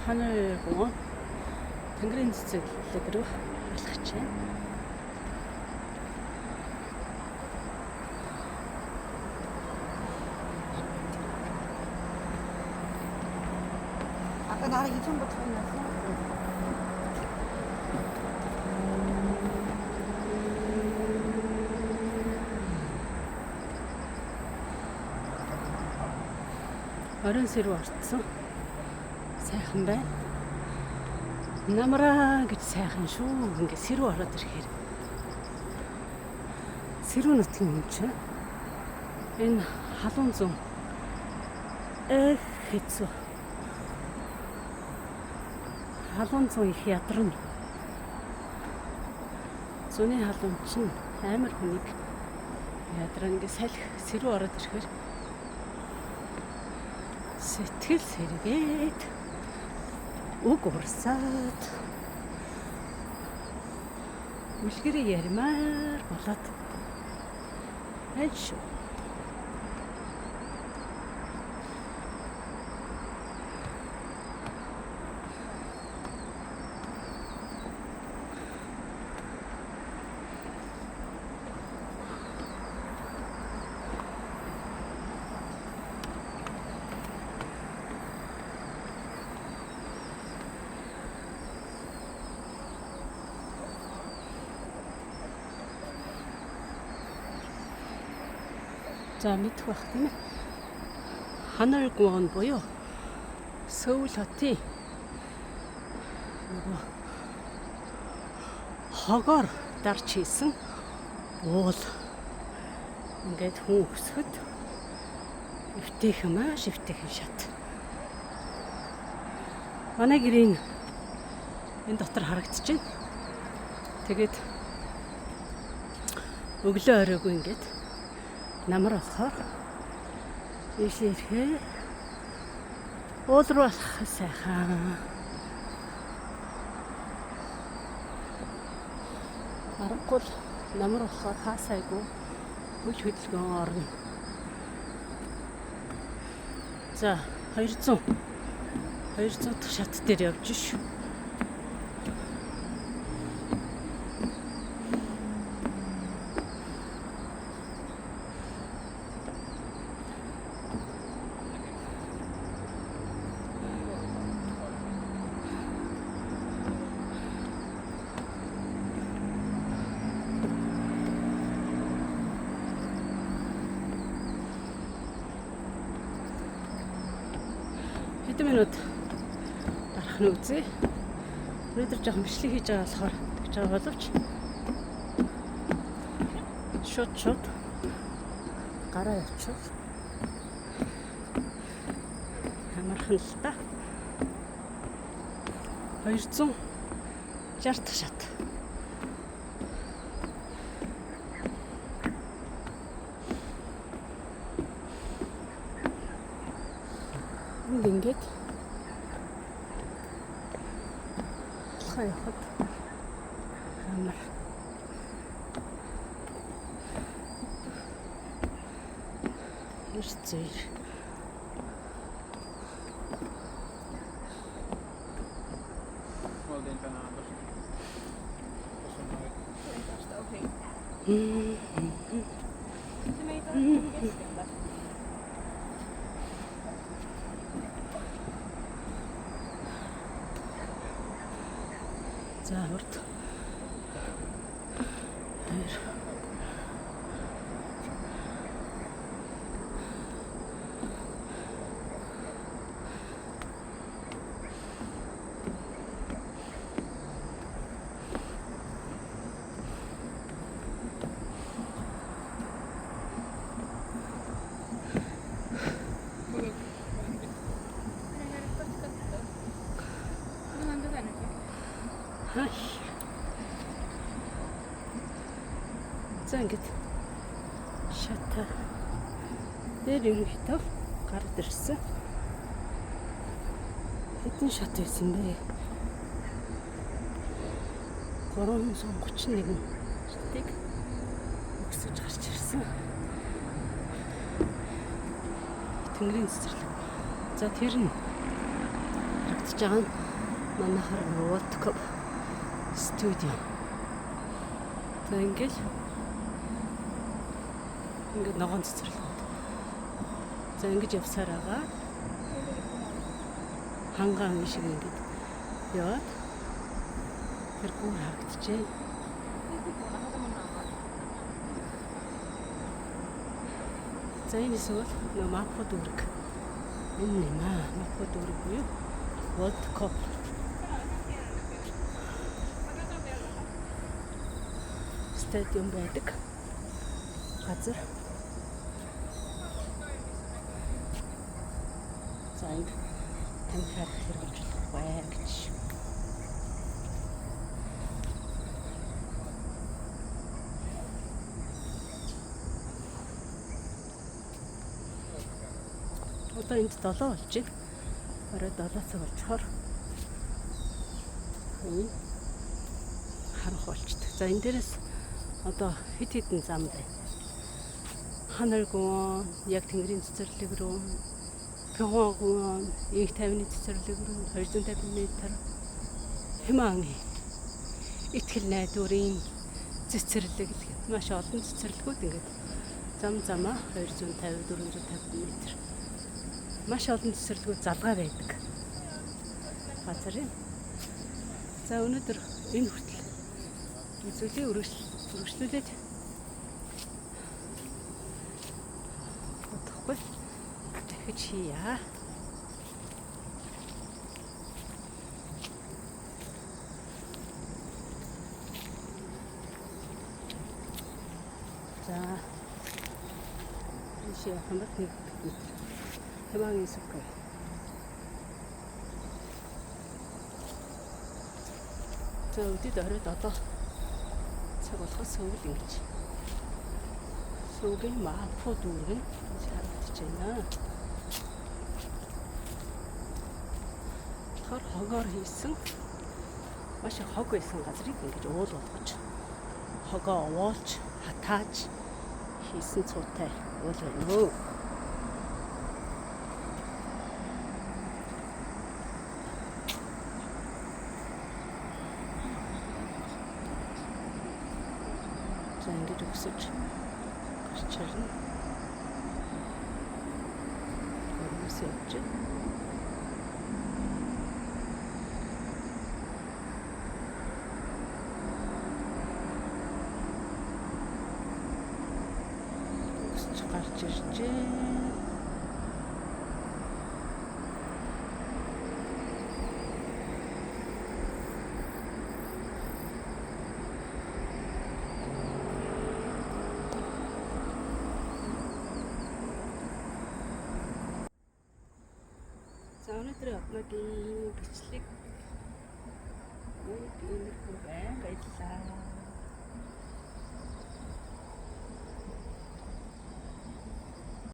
하늘공원 탱그린 цэцэрлэг рүү алхаж байна. 아까 나랑 2,000보 차이 났어? Орон сэрүү орцсон. Сайхан байна. Намраа гэж сайхан шүү. Ингээ сэрүү ороод ирэхээр. Сэрүү нутгийн юм чинь. Энэ халуун зүүн. Хэцүү. Халуун зүүн их ядарна. Зүүнний халуун чинь амар хүнийг ядраа ингээ салхи сэрүү ороод ирэхээр сэтгэл сэргээд үг урсаад үлгэрээ ярмаар болоод аль шүү. За мэдэх байх тийм ээ. Ханалгуун буюу Сөүл хотын нөгөө хогоор дарж хийсэн уул ингээд хүн өсгөд эвтэйхэн маш эвтэйхэн шат. Манай гэрийн энэ дотор харагдчихэв. Тэгээд өглөө оройгүй ингээд намар болохоор ийшээ уул руу алхах сайхан. Аргагүй намар болохоор хаасайгүй үл хөдөлгөөн орно. За 200 дахь шат дээр явж шүү. Хэдэн минут гарах нь үзье. Өнөөдөр жоохон бичлэг хийж байгаа болохоор тэгж байгаа боловч шууд гараа явчих. Хамархан л та. 260 дахь шат. Ингээд хайхад амар ирцээр за урд за ингээд шата дээр ерөнхийдөө гард ирсэн. Хэдэн шат байсан бэ? 331 шатыг өсөж гарч ирсэн. Тэнгэрийн цэцэрлэг. За тэр нь харагдаж байгаа нь манайхаар World Cup студио. За ингээд ногоон цэцэрлэгүүд. За ингэж явсаар байгаа. Хангаан шиг ингээд яваад тэр гүр харагдчихэ. За энэ эсвэл нөө Маппо дүүрэг. Энэ юм аа. Маппо дүүрэг буюу World Cup стадиум байдаг газар. За энэ тань харах хэрэгжүүлэх бай гэж. Одоо энд 7 болж байна. Орой 7 цаг болчоор харах болчтой. За энэ дээрээс одоо хэд хэдэн зам байна. Ханаргуун, яг Тэнгэрийн цэцэрлэг рүү, Пёнгон, Инх тайвны цэцэрлэг рүү 250 м, Хэмааны итгэл найдварын цэцэрлэг гэх маш олон цэцэрлэгүүд ингээд зам замаа 250 450 м. Маш олон цэцэрлэгүүд залгаа байдаг. Газар юм. За өнөөдөр энэ хүртэл үзүүлээ үргэлжлүүлээд бодохгүй дахиж хийя. За ийшээ хамт нэг Хэмааны сүкэ. За өдөрт орой 7 цаг болохоос сүүл ингэж. Сүүгийн Маппо дүүрэг нь харагдаж байна. Тор хогоор хийсэн маш их хог байсан газрыг ингэж уул болгож хогоо овоолж хатааж хийсэн цуутай уул байна. Ингэж өгсөж гарч ирнэ. Хүмүүс явж байна. Өсч гарч иржээ. За өнөөдөр одоогийн бичлэг иймэрхүү байна. Баярлалаа.